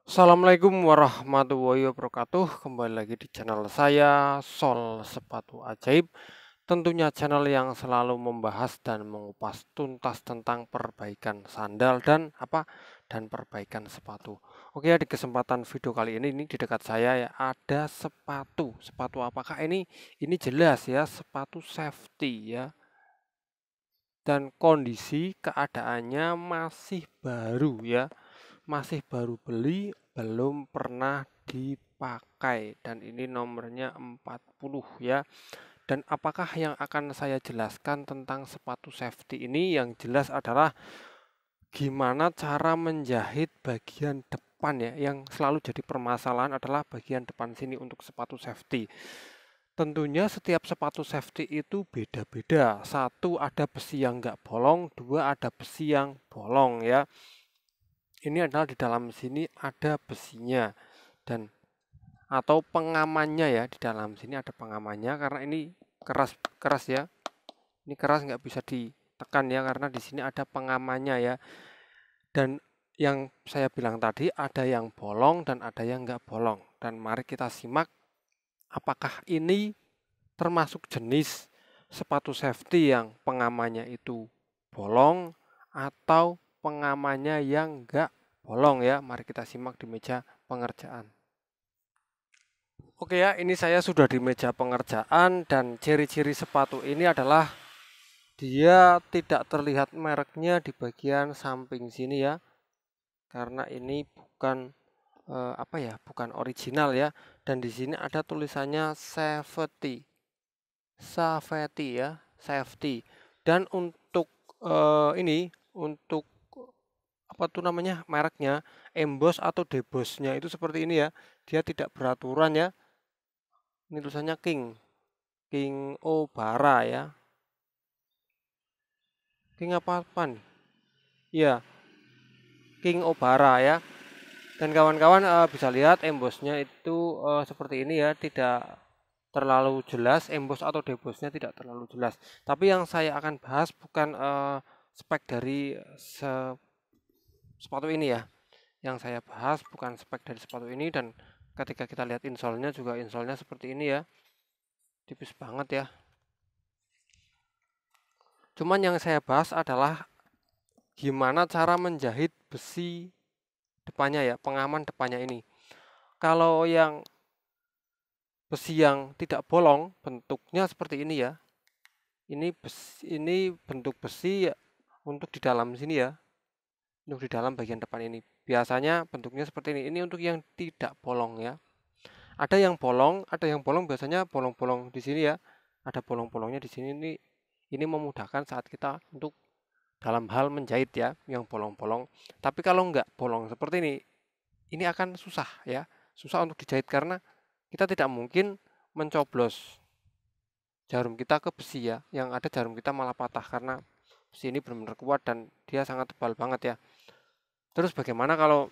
Assalamualaikum warahmatullahi wabarakatuh. Kembali lagi di channel saya, Sol Sepatu Ajaib. Tentunya channel yang selalu membahas dan mengupas tuntas tentang perbaikan sandal dan perbaikan sepatu. Oke ya, di kesempatan video kali ini di dekat saya ya ada sepatu. Sepatu apakah ini? Ini jelas ya, sepatu safety ya. Dan kondisi keadaannya masih baru ya. Masih baru beli, belum pernah dipakai, dan ini nomornya 40 ya. Dan apakah yang akan saya jelaskan tentang sepatu safety ini? Yang jelas adalah gimana cara menjahit bagian depan ya. Yang selalu jadi permasalahan adalah bagian depan sini untuk sepatu safety. Tentunya setiap sepatu safety itu beda-beda. Satu, ada besi yang nggak bolong, dua, ada besi yang bolong ya. Ini adalah di dalam sini ada besinya dan atau pengamannya ya, di dalam sini ada pengamannya karena ini keras ya. Ini keras, nggak bisa ditekan ya karena di sini ada pengamannya ya. Dan yang saya bilang tadi ada yang bolong dan ada yang nggak bolong. Dan mari kita simak apakah ini termasuk jenis sepatu safety yang pengamannya itu bolong atau pengamannya yang nggak bolong ya. Mari kita simak di meja pengerjaan. Oke ya, ini saya sudah di meja pengerjaan dan ciri-ciri sepatu ini adalah dia tidak terlihat mereknya di bagian samping sini ya. Karena ini bukan bukan original ya. Dan di sini ada tulisannya safety. Safety ya, safety. Dan untuk untuk apa tuh namanya mereknya, emboss atau debossnya itu seperti ini ya, dia tidak beraturan ya. Ini tulisannya King Obara ya, King apa nih ya, King Obara ya. Dan kawan-kawan bisa lihat embossnya itu seperti ini ya, tidak terlalu jelas, emboss atau debossnya tidak terlalu jelas. Tapi yang saya akan bahas bukan spek dari sepatu ini ya. Yang saya bahas bukan spek dari sepatu ini, dan ketika kita lihat insole-nya juga insole-nya seperti ini ya. Tipis banget ya. Cuman yang saya bahas adalah gimana cara menjahit besi depannya ya, pengaman depannya ini. Kalau yang besi yang tidak bolong, bentuknya seperti ini ya. Ini bentuk besi ya, untuk di dalam sini ya. Untuk di dalam bagian depan ini. Biasanya bentuknya seperti ini. Ini untuk yang tidak bolong ya. Ada yang bolong biasanya bolong-bolong di sini ya. Ada bolong-bolongnya di sini. Ini memudahkan saat kita untuk dalam hal menjahit ya, yang bolong-bolong. Tapi kalau enggak bolong seperti ini akan susah ya. Susah untuk dijahit karena kita tidak mungkin mencoblos jarum kita ke besi ya. Yang ada jarum kita malah patah karena besi ini benar-benar kuat dan dia sangat tebal banget ya. Terus bagaimana kalau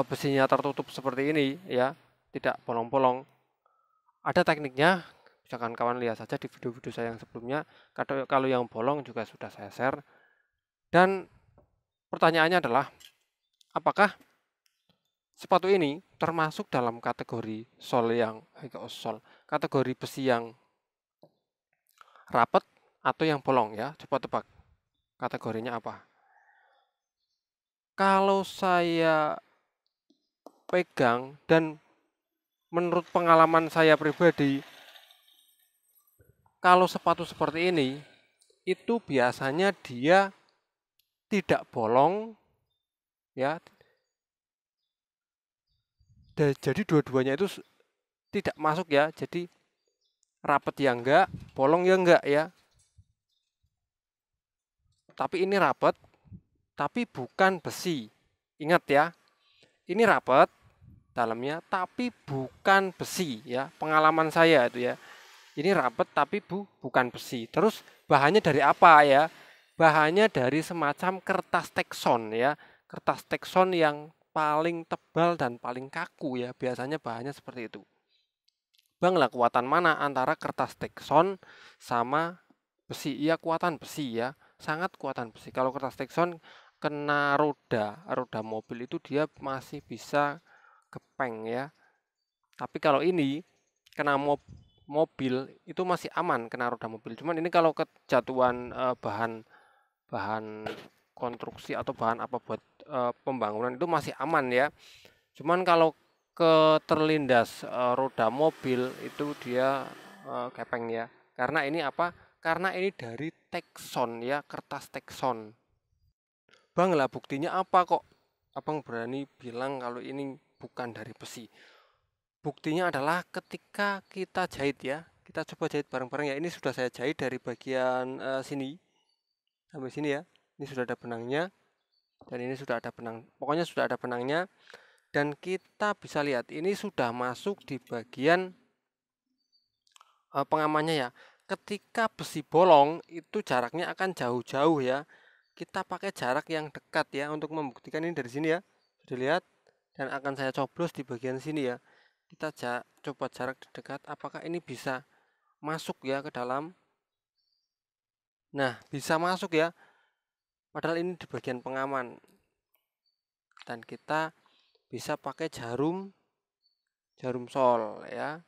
besinya tertutup seperti ini ya, tidak bolong-bolong? Ada tekniknya, misalkan kawan lihat saja di video-video saya yang sebelumnya. Kalau yang bolong juga sudah saya share. Dan pertanyaannya adalah, apakah sepatu ini termasuk dalam kategori kategori besi yang rapat atau yang bolong ya? Coba tebak kategorinya apa? Kalau saya pegang dan menurut pengalaman saya pribadi, kalau sepatu seperti ini itu biasanya dia tidak bolong ya. Jadi dua-duanya itu tidak masuk ya. Jadi rapat ya enggak, bolong ya enggak ya. Tapi ini rapat, tapi bukan besi. Ingat ya, ini rapat dalamnya, tapi bukan besi ya. Pengalaman saya itu ya. Ini rapat tapi bukan besi. Terus bahannya dari apa ya? Bahannya dari semacam kertas tekson ya. Kertas tekson yang paling tebal dan paling kaku ya. Biasanya bahannya seperti itu. Bang lah, kekuatan mana antara kertas tekson sama besi? Iya, kuatan besi ya. Sangat kuatan besi. Kalau kertas tekson kena roda mobil itu dia masih bisa gepeng ya. Tapi kalau ini kena mobil itu masih aman kena roda mobil. Cuman ini kalau kejatuhan bahan konstruksi atau bahan apa buat pembangunan itu masih aman ya. Cuman kalau terlindas roda mobil itu dia gepeng ya. Karena ini apa? Karena ini dari tekson ya, kertas tekson. Bang lah buktinya apa kok abang berani bilang kalau ini bukan dari besi? Buktinya adalah ketika kita jahit ya, kita coba jahit bareng-bareng ya. Ini sudah saya jahit dari bagian sini sampai sini ya. Ini sudah ada benangnya dan ini sudah ada benang. Pokoknya sudah ada benangnya dan kita bisa lihat ini sudah masuk di bagian pengamannya ya. Ketika besi bolong itu jaraknya akan jauh-jauh ya. Kita pakai jarak yang dekat ya untuk membuktikan ini dari sini ya. Sudah lihat dan akan saya coblos di bagian sini ya. Kita coba jarak dekat apakah ini bisa masuk ya ke dalam. Nah, bisa masuk ya. Padahal ini di bagian pengaman. Dan kita bisa pakai jarum sol ya.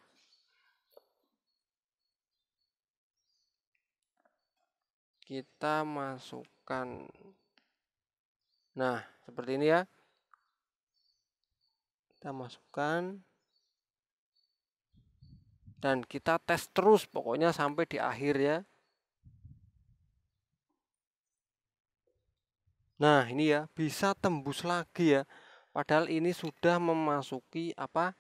Kita masukkan. Nah, seperti ini ya. Kita masukkan. Dan kita tes terus pokoknya sampai di akhir ya. Nah, ini ya bisa tembus lagi ya. Padahal ini sudah memasuki apa?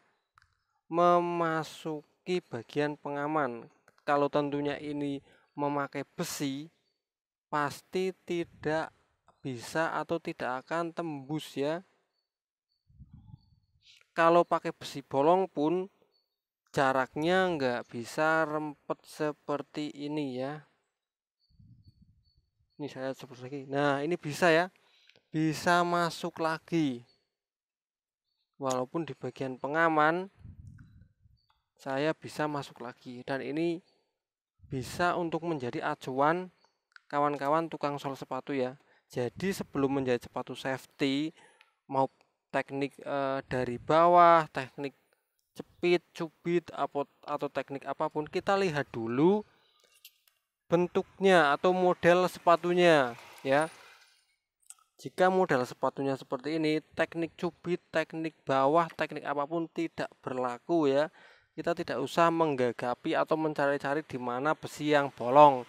Memasuki bagian pengaman. Kalau tentunya ini memakai besi, pasti tidak bisa atau tidak akan tembus ya. Kalau pakai besi bolong pun jaraknya nggak bisa rempet seperti ini ya. Ini saya sebut lagi. Nah, ini bisa ya. Bisa masuk lagi. Walaupun di bagian pengaman saya bisa masuk lagi dan ini bisa untuk menjadi acuan kawan-kawan tukang sol sepatu ya. Jadi sebelum menjahit sepatu safety mau teknik dari bawah, teknik cepit, cubit atau teknik apapun kita lihat dulu bentuknya atau model sepatunya ya. Jika model sepatunya seperti ini, teknik cubit, teknik bawah, teknik apapun tidak berlaku ya. Kita tidak usah menggagapi atau mencari-cari di mana besi yang bolong.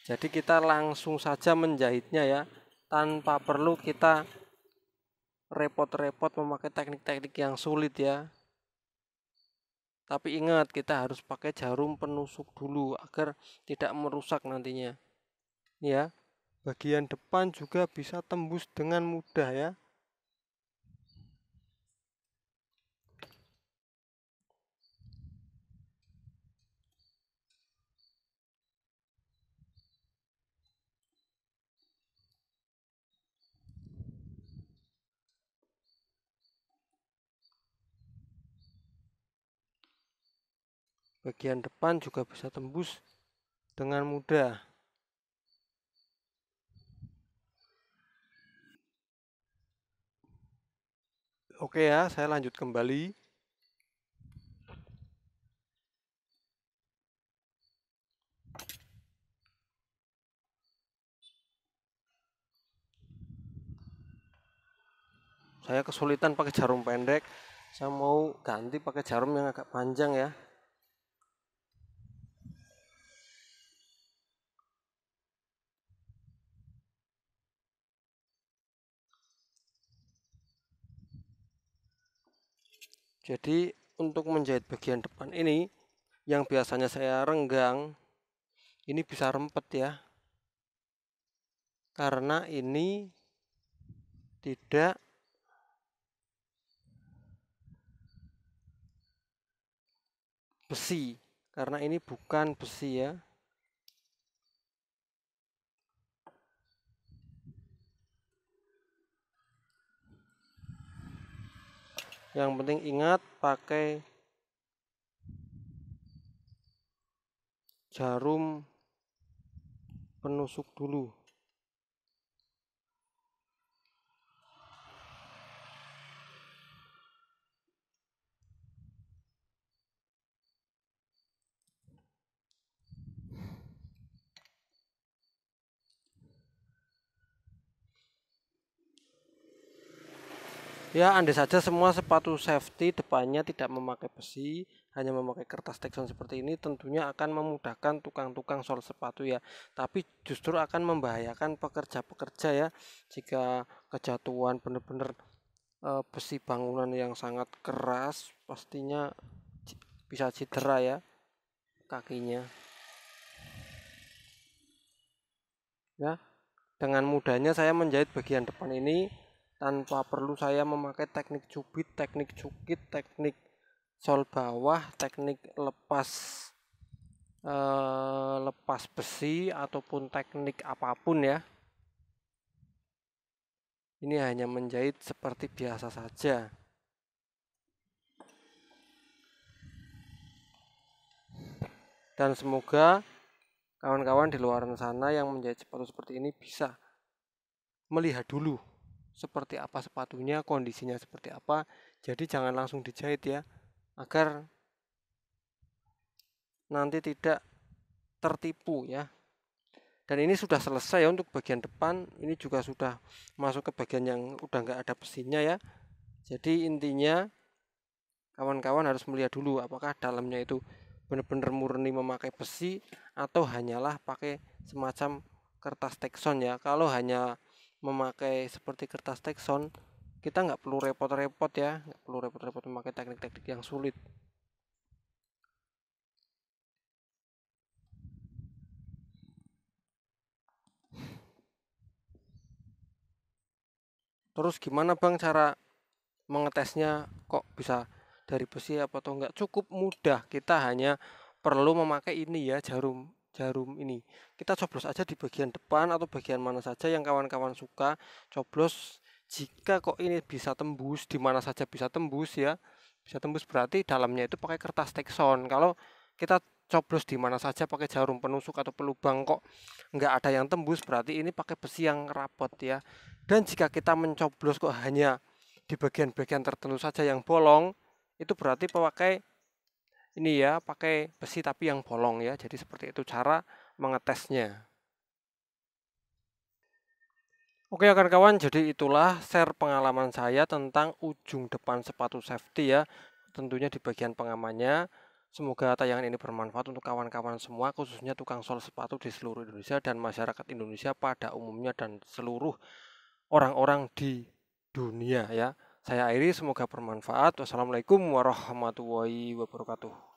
Jadi kita langsung saja menjahitnya ya, tanpa perlu kita repot-repot memakai teknik-teknik yang sulit ya. Tapi ingat kita harus pakai jarum penusuk dulu agar tidak merusak nantinya. Ya, bagian depan juga bisa tembus dengan mudah ya. Bagian depan juga bisa tembus dengan mudah. Oke ya, saya lanjut kembali. Saya kesulitan pakai jarum pendek. Saya mau ganti pakai jarum yang agak panjang ya. Jadi untuk menjahit bagian depan ini yang biasanya saya renggang ini bisa rempet ya. Karena ini tidak besi. Karena ini bukan besi ya. Yang penting ingat pakai jarum penusuk dulu. Ya, andai saja semua sepatu safety depannya tidak memakai besi, hanya memakai kertas Texon seperti ini, tentunya akan memudahkan tukang-tukang sol sepatu ya. Tapi justru akan membahayakan pekerja-pekerja ya, jika kejatuhan benar-benar besi bangunan yang sangat keras, pastinya bisa cedera ya kakinya. Ya, dengan mudahnya saya menjahit bagian depan ini tanpa perlu saya memakai teknik cubit, teknik cukit, teknik sol bawah, teknik lepas besi ataupun teknik apapun ya. Ini hanya menjahit seperti biasa saja. Dan semoga kawan-kawan di luar sana yang menjahit sepatu seperti ini bisa melihat dulu seperti apa sepatunya, kondisinya seperti apa. Jadi jangan langsung dijahit ya, agar nanti tidak tertipu ya. Dan ini sudah selesai ya untuk bagian depan. Ini juga sudah masuk ke bagian yang udah nggak ada besinya ya. Jadi intinya kawan-kawan harus melihat dulu apakah dalamnya itu benar-benar murni memakai besi atau hanyalah pakai semacam kertas Texon ya. Kalau hanya memakai seperti kertas Texon, kita nggak perlu repot-repot ya, nggak perlu repot-repot memakai teknik-teknik yang sulit. Terus gimana Bang cara mengetesnya, kok bisa dari besi apa atau enggak? Cukup mudah, kita hanya perlu memakai ini ya, jarum ini. Kita coblos aja di bagian depan atau bagian mana saja yang kawan-kawan suka. Coblos, jika kok ini bisa tembus, di mana saja bisa tembus ya. Bisa tembus berarti dalamnya itu pakai kertas Texon. Kalau kita coblos di mana saja pakai jarum penusuk atau pelubang kok nggak ada yang tembus, berarti ini pakai besi yang rapot ya. Dan jika kita mencoblos kok hanya di bagian-bagian tertentu saja yang bolong, itu berarti pakai ini ya, pakai besi tapi yang bolong ya. Jadi seperti itu cara mengetesnya. Oke kawan-kawan, jadi itulah share pengalaman saya tentang ujung depan sepatu safety ya. Tentunya di bagian pengamannya. Semoga tayangan ini bermanfaat untuk kawan-kawan semua, khususnya tukang sol sepatu di seluruh Indonesia dan masyarakat Indonesia pada umumnya dan seluruh orang-orang di dunia ya. Saya akhiri, semoga bermanfaat. Wassalamualaikum warahmatullahi wabarakatuh.